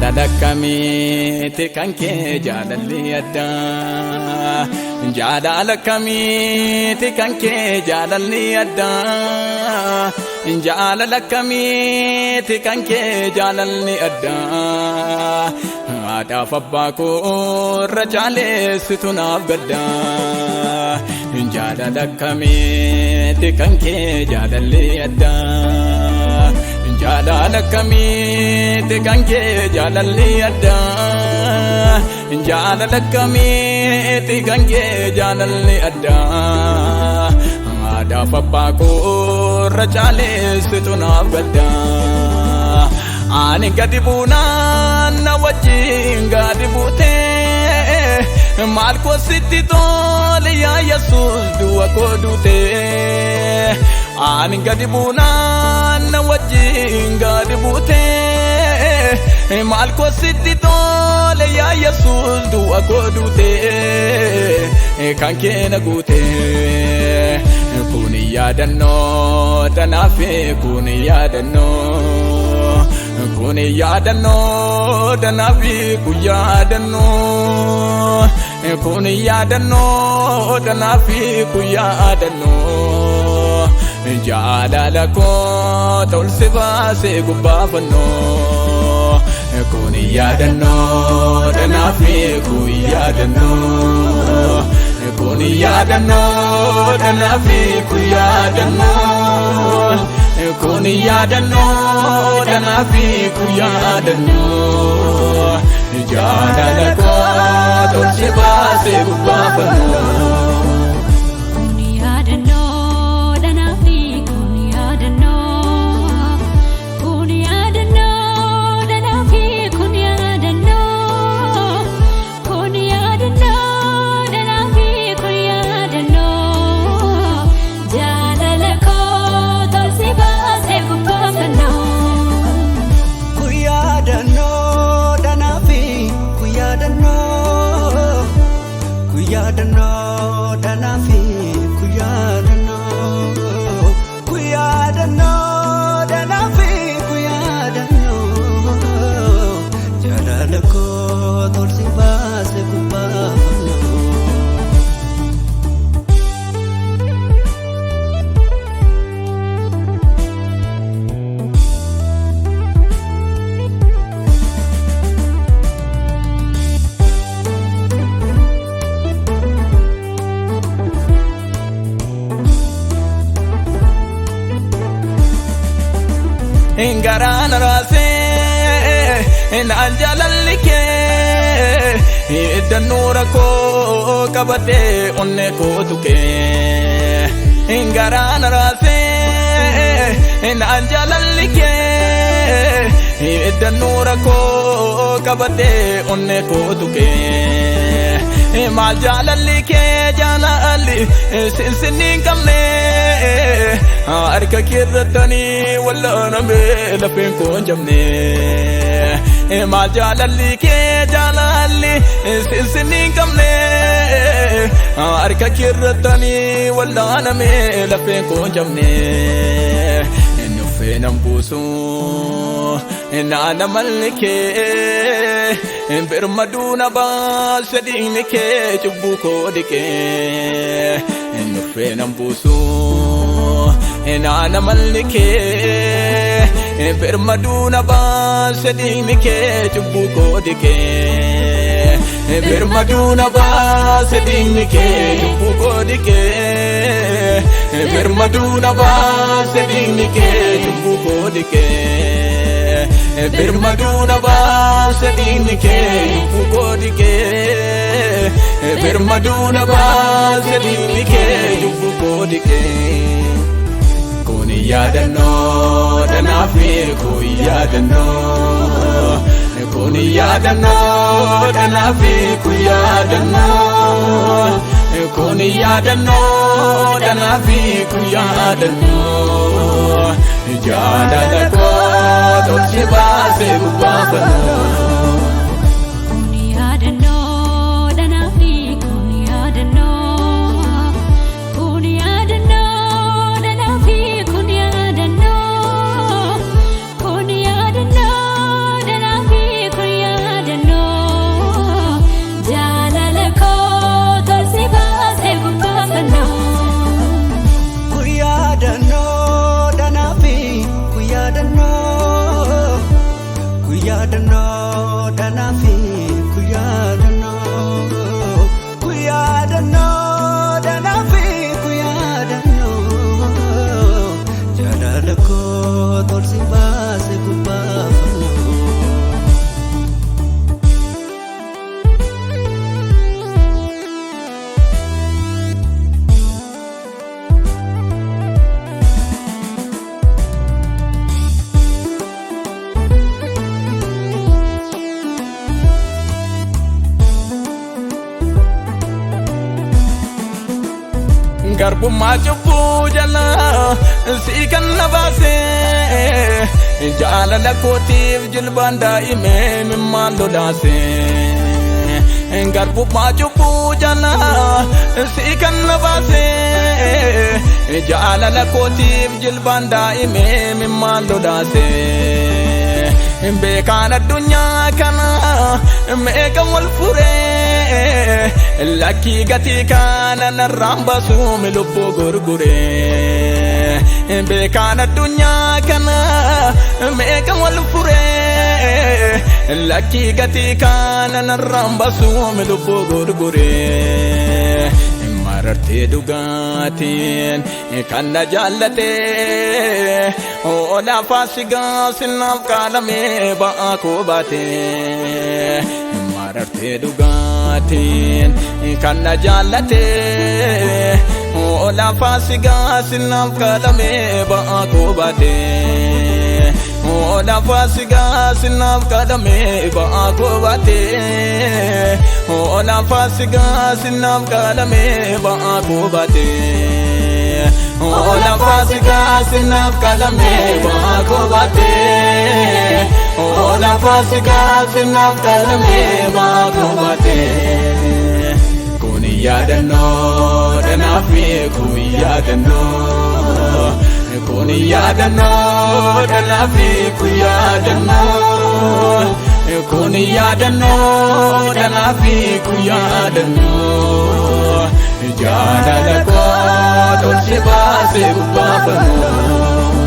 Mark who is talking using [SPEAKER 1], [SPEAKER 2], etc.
[SPEAKER 1] jaalala kamiiti kan kee jaalalli addaa jaalala kamiiti kan kee jaalalli addaa jaalala kamiiti kan kee jaalalli addaa haadhaaf abbaa koorra jaaleessitu naaf gaddaa jaalala kamiiti kan kee jaalalli addaa jaalala kamiiti kan kee jaalalli addaa jaalala kamiiti kan kee jaalalli addaa haadhaaf abbaa koorra jaaleessitu naaf gaddaa ani gadi buunaan na wajjin gadi buutee maal koo sitti tole yaa Yesuus du'a koo duutee ani gadi buunaan na wajjin gadi buutee maal koo sitti tole yaa Yesuus du'a koo duutee kan kee na guutee kun yaadannoo tanaaf kun yaadannoo kun yaadannoo tanaaf kun yaadannoo kun yaadannoo tanaaf kun yaadannoo jaalala koo tolse baasee gubbaa fannoo kun yaadannoo tanaaf kun yaadannoo kun yaadannoo tanaaf kun yaadannoo kun yaadannoo tanaaf kun yaadannoo jaalala koo tolse baasee gubbaa fannoo. Ingarana rase naan jaalalli kee iddanoora koo qabatee onne koo tukee ingarana rase naan jaalalli kee iddanoora koo qabatee onne koo tukee maal jaalalli kee jaalalli sinsinni qabne harka keerratanii wallaana mee lafeen koo jamne maal jaalalli kee jaalalli sinsinni qabne harka keerratanii wallaana mee lafeen koo jamne nuffee nan buusu naana malli kee birmaduuna baase dhiigni kee cubbuu koo dhiqee nuffee nan buusu naana malli kee birmaduuna baase dhiigni kee cubbuu koo dhiqee birmaduuna baase dhiigni kee cubbuu koo dhiqee birmaduuna baase dhiigni kee cubbuu koo dhiqee birmaduuna baase dhiigni kee cubbuu koo dhiqee birmaduuna baase dhiigni kee cubbuu koo dhiqee kun yaadannoo tanaaf kun yaadannoo kun yaadannoo tanaaf kun yaadannoo kun yaadannoo tanaaf kun yaadannoo jaalala koo tolche baasee gubbaa fannoo.
[SPEAKER 2] Kun
[SPEAKER 1] Garbu majubu jala si kan nabase jala la kotif jilbanda ime mimando dase Garbu majubu jala si kan nabase jala la kotif jilbanda ime mimando dase Bekana dunya kana meka wal fure Laki gati kana naramba sumi lupu gurgure Bekana dunya kana meka wal fure Laki gati kana naramba sumi lupu gurgure Mararte dugatin kanna jallate Ola fasiga sinaf kalame baako bate Mararte dugatin kanna jallate Ola fasiga sinaf kalame baako bate Ola fasiga sinaf kalame baako bate Ola fasiga sinaf kalame baako bate Ola fasiga sinaf kalame baako bate Ola fasiga sinaf kalame baako bate Kuni yaadannoo danafi kuni yaadannoo Kuni yaadannoo danafi kuni yaadannoo Kuni yaadannoo danafi kuni yaadannoo Jaalala koo tolchi baasee gubbaa fanoo